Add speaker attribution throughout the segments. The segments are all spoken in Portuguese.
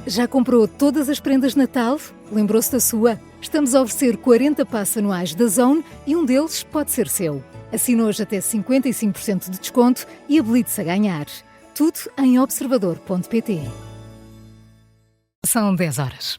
Speaker 1: Já comprou todas as prendas de Natal? Lembrou-se da sua? Estamos a oferecer 40 passes anuais da Zone e um deles pode ser seu. Assine hoje até 55% de desconto e habilite-se a ganhar. Tudo em observador.pt. São 10 horas.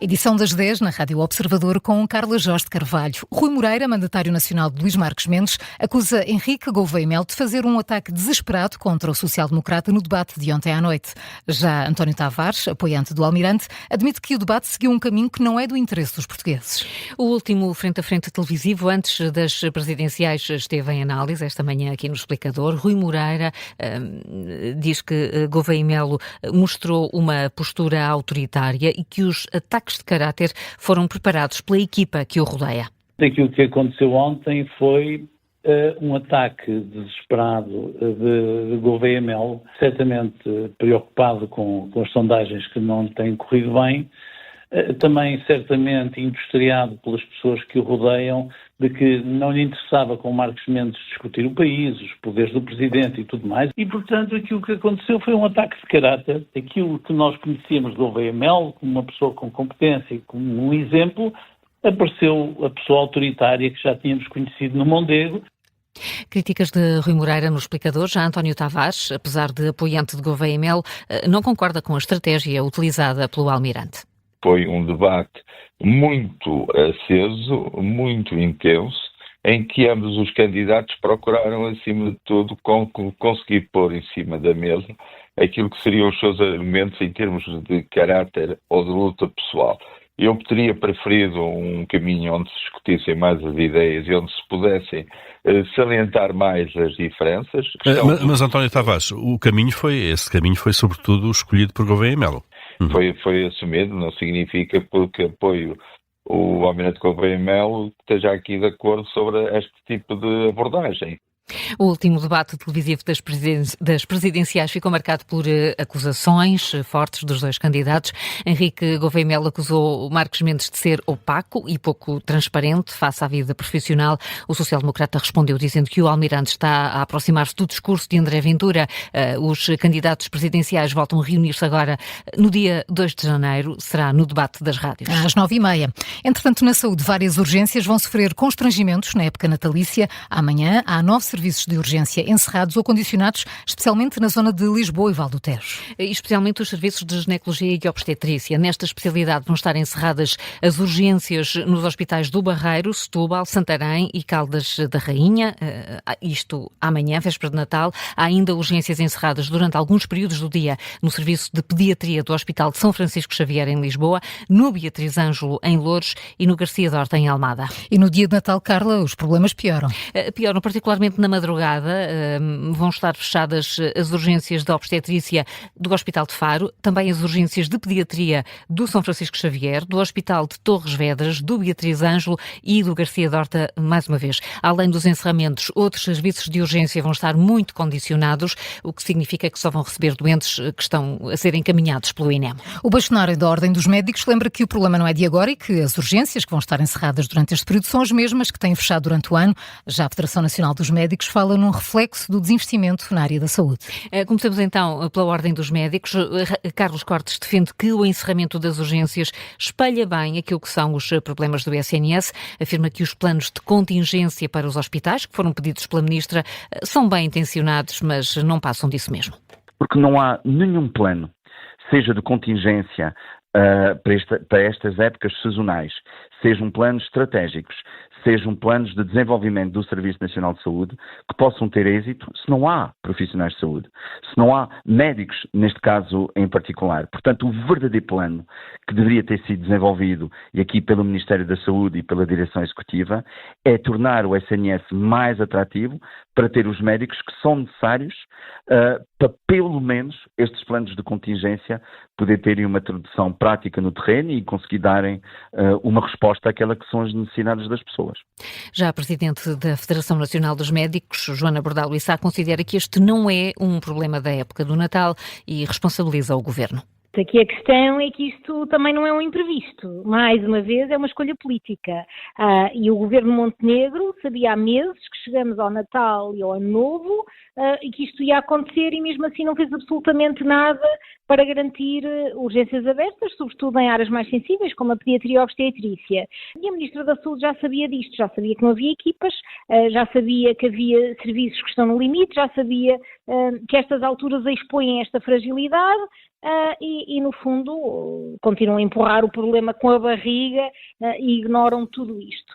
Speaker 1: Edição das 10 na Rádio Observador com Carla Jorge de Carvalho. Rui Moreira, mandatário nacional de Luís Marques Mendes, acusa Henrique Gouveia Melo de fazer um ataque desesperado contra o social-democrata no debate de ontem à noite. Já António Tavares, apoiante do Almirante, admite que o debate seguiu um caminho que não é do interesse dos portugueses.
Speaker 2: O último frente-a-frente televisivo antes das presidenciais esteve em análise esta manhã aqui no Explicador. Rui Moreira diz que Gouveia Melo mostrou uma postura autoritária e que os ataques de caráter foram preparados pela equipa que o rodeia.
Speaker 3: Aquilo que aconteceu ontem foi um ataque desesperado de Gouveia Melo, certamente preocupado com as sondagens que não têm corrido bem, também certamente industriado pelas pessoas que o rodeiam, de que não lhe interessava com Marques Mendes discutir o país, os poderes do Presidente e tudo mais, e portanto aquilo que aconteceu foi um ataque de caráter. Aquilo que nós conhecíamos de Gouveia Melo, como uma pessoa com competência e como um exemplo, apareceu a pessoa autoritária que já tínhamos conhecido no Mondego.
Speaker 2: Críticas de Rui Moreira no Explicador. Já António Tavares, apesar de apoiante de Gouveia Melo, não concorda com a estratégia utilizada pelo Almirante.
Speaker 4: Foi um debate muito aceso, muito intenso, em que ambos os candidatos procuraram, acima de tudo, conseguir pôr em cima da mesa aquilo que seriam os seus argumentos em termos de caráter ou de luta pessoal. Eu teria preferido um caminho onde se discutissem mais as ideias e onde se pudessem salientar mais as diferenças.
Speaker 5: Mas António Tavares, esse caminho foi sobretudo escolhido por Gouveia Melo.
Speaker 4: Foi assumido, não significa porque apoio o Almirante Gouveia Melo esteja aqui de acordo sobre este tipo de abordagem.
Speaker 2: O último debate televisivo das presidenciais ficou marcado por acusações fortes dos dois candidatos. Henrique Gouveia Melo acusou Marques Mendes de ser opaco e pouco transparente face à vida profissional. O social-democrata respondeu dizendo que o Almirante está a aproximar-se do discurso de André Ventura. Os candidatos presidenciais voltam a reunir-se agora no dia 2 de janeiro. Será no debate das rádios.
Speaker 1: Às 9h30. Entretanto, na saúde, várias urgências vão sofrer constrangimentos na época natalícia. Amanhã há 9 serviços de urgência encerrados ou condicionados, especialmente na zona de Lisboa e Val do Tejo.
Speaker 2: Especialmente os serviços de ginecologia e obstetrícia. Nesta especialidade vão estar encerradas as urgências nos hospitais do Barreiro, Setúbal, Santarém e Caldas da Rainha. Isto amanhã, véspera de Natal. Há ainda urgências encerradas durante alguns períodos do dia no serviço de pediatria do Hospital de São Francisco Xavier em Lisboa, no Beatriz Ângelo em Loures e no Garcia de Horta em Almada.
Speaker 1: E no dia de Natal, Carla, os problemas pioram.
Speaker 2: Pioram particularmente na madrugada. Vão estar fechadas as urgências da obstetrícia do Hospital de Faro, também as urgências de pediatria do São Francisco Xavier, do Hospital de Torres Vedras, do Beatriz Ângelo e do Garcia de Horta, mais uma vez. Além dos encerramentos, outros serviços de urgência vão estar muito condicionados, o que significa que só vão receber doentes que estão a ser encaminhados pelo INEM.
Speaker 1: O bastonário da Ordem dos Médicos lembra que o problema não é de agora e que as urgências que vão estar encerradas durante este período são as mesmas que têm fechado durante o ano. Já a Federação Nacional dos Médicos fala num reflexo do desinvestimento na área da saúde.
Speaker 2: Começamos então pela Ordem dos Médicos. Carlos Cortes defende que o encerramento das urgências espelha bem aquilo que são os problemas do SNS. Afirma que os planos de contingência para os hospitais, que foram pedidos pela Ministra, são bem intencionados, mas não passam disso mesmo.
Speaker 6: Porque não há nenhum plano, seja de contingência para estas épocas sazonais, sejam planos estratégicos, sejam planos de desenvolvimento do Serviço Nacional de Saúde, que possam ter êxito se não há profissionais de saúde, se não há médicos, neste caso em particular. Portanto, o verdadeiro plano que deveria ter sido desenvolvido, e aqui pelo Ministério da Saúde e pela Direção Executiva, é tornar o SNS mais atrativo para ter os médicos que são necessários para, pelo menos, estes planos de contingência poder terem uma tradução prática no terreno e conseguir darem uma resposta àquela que são as necessidades das pessoas.
Speaker 2: Já a Presidente da Federação Nacional dos Médicos, Joana Bordalo Issa, considera que este não é um problema da época do Natal e responsabiliza o Governo.
Speaker 7: Aqui a questão é que isto também não é um imprevisto. Mais uma vez, é uma escolha política. E o governo Montenegro sabia há meses que chegamos ao Natal e ao Ano Novo e que isto ia acontecer e mesmo assim não fez absolutamente nada para garantir urgências abertas, sobretudo em áreas mais sensíveis, como a pediatria e a obstetrícia. E a Ministra da Saúde já sabia disto, já sabia que não havia equipas, já sabia que havia serviços que estão no limite, já sabia que estas alturas expõem esta fragilidade e, no fundo, continuam a empurrar o problema com a barriga e ignoram tudo isto.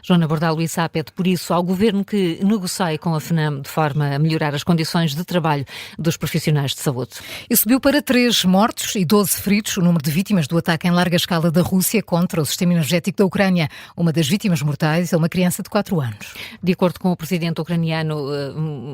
Speaker 2: Joana Bordal Luissá pede, por isso, ao Governo que negocie com a FNAM de forma a melhorar as condições de trabalho dos profissionais de saúde.
Speaker 1: E subiu para 3 mortos e 12 feridos o número de vítimas do ataque em larga escala da Rússia contra o sistema energético da Ucrânia. Uma das vítimas mortais é uma criança de 4 anos.
Speaker 2: De acordo com o presidente ucraniano,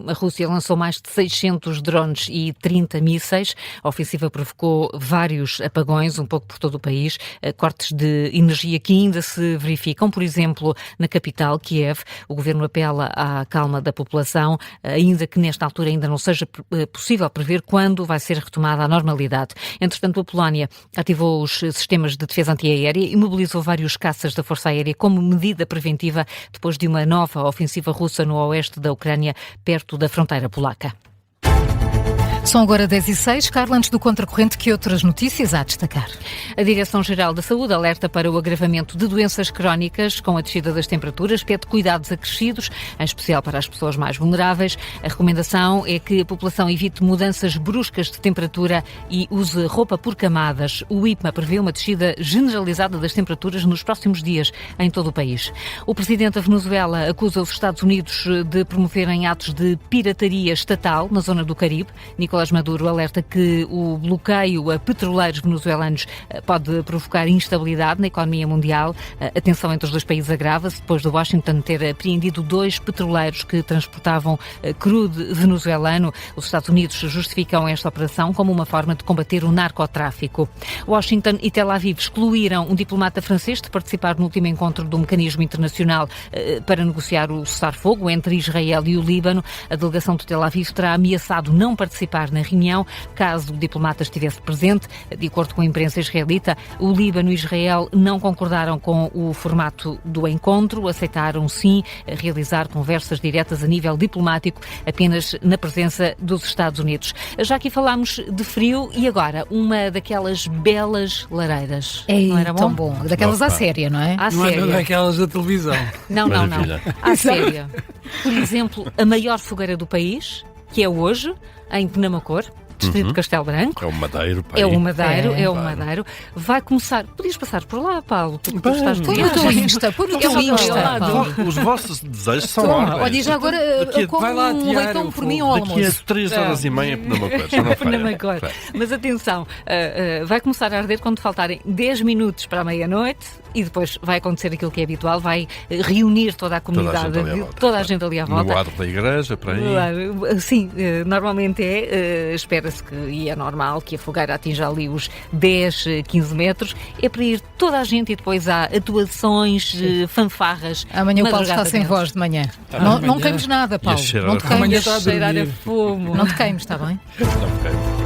Speaker 2: a Rússia lançou mais de 600 drones e 30 mísseis. A ofensiva provocou vários apagões, um pouco por todo o país, cortes de energia que ainda se verificam, por exemplo, na capital, Kiev. O governo apela à calma da população, ainda que nesta altura ainda não seja possível prever quando vai ser retomada a normalidade. Entretanto, a Polónia ativou os sistemas de defesa antiaérea e mobilizou vários caças da Força Aérea como medida preventiva depois de uma nova ofensiva russa no oeste da Ucrânia, perto da fronteira polaca.
Speaker 1: São agora 10h06. Carla, antes do Contracorrente, que outras notícias há a destacar?
Speaker 2: A Direção-Geral da Saúde alerta para o agravamento de doenças crónicas com a descida das temperaturas, pede cuidados acrescidos, em especial para as pessoas mais vulneráveis. A recomendação é que a população evite mudanças bruscas de temperatura e use roupa por camadas. O IPMA prevê uma descida generalizada das temperaturas nos próximos dias em todo o país. O presidente da Venezuela acusa os Estados Unidos de promoverem atos de pirataria estatal na zona do Caribe. Nicolás Maduro alerta que o bloqueio a petroleiros venezuelanos pode provocar instabilidade na economia mundial. A tensão entre os dois países agrava-se depois de Washington ter apreendido 2 petroleiros que transportavam crudo venezuelano. Os Estados Unidos justificam esta operação como uma forma de combater o narcotráfico. Washington e Tel Aviv excluíram um diplomata francês de participar no último encontro do mecanismo internacional para negociar o cessar-fogo entre Israel e o Líbano. A delegação de Tel Aviv terá ameaçado não participar na reunião, caso o diplomata estivesse presente. De acordo com a imprensa israelita, o Líbano e Israel não concordaram com o formato do encontro, aceitaram sim realizar conversas diretas a nível diplomático, apenas na presença dos Estados Unidos. Já aqui falámos de frio e agora uma daquelas belas lareiras.
Speaker 1: Não era bom? Tão bom. Daquelas à séria, não é?
Speaker 2: À
Speaker 8: Não
Speaker 2: séria.
Speaker 8: é daquelas da televisão.
Speaker 2: Não.
Speaker 5: Maravilha.
Speaker 2: À séria. Por exemplo, a maior fogueira do país, que é hoje, em Penamacor, distrito de Castelo Branco.
Speaker 5: É um madeiro.
Speaker 2: É um madeiro. Vai começar... Podias passar por lá, Paulo. Tu estás de
Speaker 1: Põe no teu Insta, põe no teu Insta, Paulo.
Speaker 5: Os vossos desejos são
Speaker 1: Toma,
Speaker 5: ordens.
Speaker 1: olha, já agora como
Speaker 8: vai lá,
Speaker 1: um
Speaker 8: Tiago,
Speaker 1: leitão por mim ao
Speaker 5: Daqui a
Speaker 1: almoço.
Speaker 5: 3 horas e meia
Speaker 2: Penamacor. Mas atenção, vai começar a arder quando faltarem 10 minutos para a meia-noite e depois vai acontecer aquilo que é habitual, vai reunir toda a comunidade, toda a gente ali à volta.
Speaker 5: No ar da igreja, para aí.
Speaker 2: Sim, normalmente espera-se que, e é normal, que a fogueira atinja ali os 10, 15 metros, é para ir toda a gente e depois há atuações, fanfarras.
Speaker 1: Amanhã o Paulo está sem voz de manhã. Não queimes nada, Paulo. Não te queimes.
Speaker 2: Cheirar a fumo.
Speaker 1: Não te queimes, está bem?
Speaker 5: Não, okay.